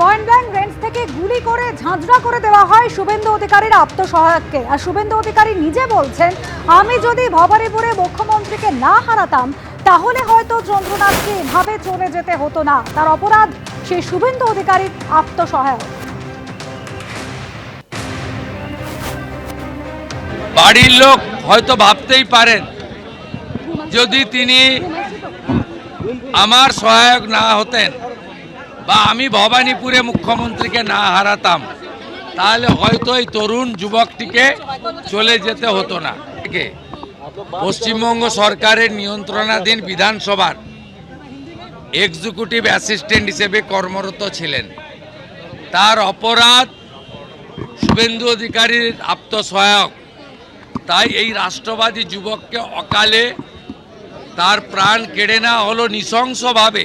Point blank range থেকে গুলি করে ঝাঁঝরা করে দেওয়া হয় শুভেন্দু অধিকারীর আত্মসহায়ককে। আর শুভেন্দু অধিকারী নিজে বলছেন, আমি যদি ভবানীপুরে মুখ্যমন্ত্রীকে না হারাতাম তাহলে হয়তো চন্দ্রনাথকে এভাবে চলে যেতে হতো না। তার অপরাধ সেই শুভেন্দু অধিকারীর আত্মসহায়ক। বাড়ির লোক হয়তো ভাবতেই পারেন, যদি তিনি আমার সহায়ক না হতেন বা আমি ভবানীপুরে মুখ্যমন্ত্রীকে না হারাতাম তাহলে হয়তো এই তরুণ যুবকটিকে চলে যেতে হতো না। পশ্চিমবঙ্গ সরকারের নিয়ন্ত্রণাধীন বিধানসভার এক্সিকিউটিভ অ্যাসিস্ট্যান্ট হিসেবে কর্মরত ছিলেন। তার অপরাধ শুভেন্দু অধিকারীর আত্মসহায়ক। তাই এই রাষ্ট্রবাদী যুবককে অকালে তার প্রাণ কেড়ে নেওয়া হলো নৃশংসভাবে,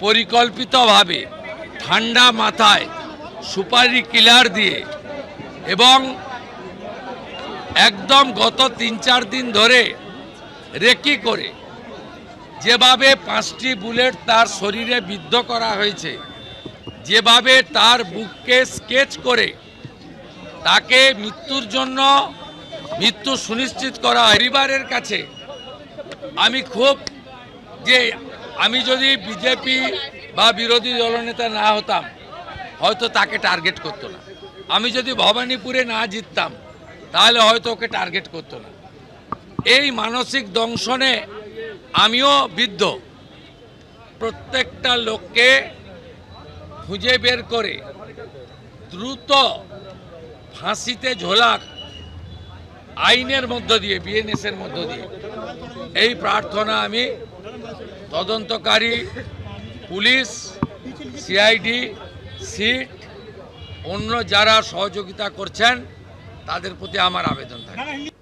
পরিকল্পিতভাবে, ঠান্ডা মাথায় সুপারি কিলার দিয়ে। এবং একদম গত 3-4 দিন ধরে রেকি করে যেভাবে 5টি বুলেট তার শরীরে বিদ্ধ করা হয়েছে, যেভাবে তার বুককে স্কেচ করে তাকে মৃত্যুর জন্য মৃত্যু সুনিশ্চিত করা হয়। পরিবারের কাছে আমি যদি বিজেপি বা বিরোধী দলনেতা না হতাম হয়তো তাকে টার্গেট করতো না। আমি যদি ভবানীপুরে না জিততাম তাহলে হয়তো ওকে টার্গেট করতো না। এই মানসিক দংশনে আমিও বিদ্ধ। প্রত্যেকটা লোককে খুঁজে বের করে দ্রুত ফাঁসিতে ঝোলাক আইনের মধ্য দিয়ে, বিএনএসের মধ্য দিয়ে, এই প্রার্থনা আমি তদন্তকারী পুলিশ, সিআইডি, সিট, অন্য যারা সহযোগিতা করছেন তাদের প্রতি আমার আবেদন থাকে।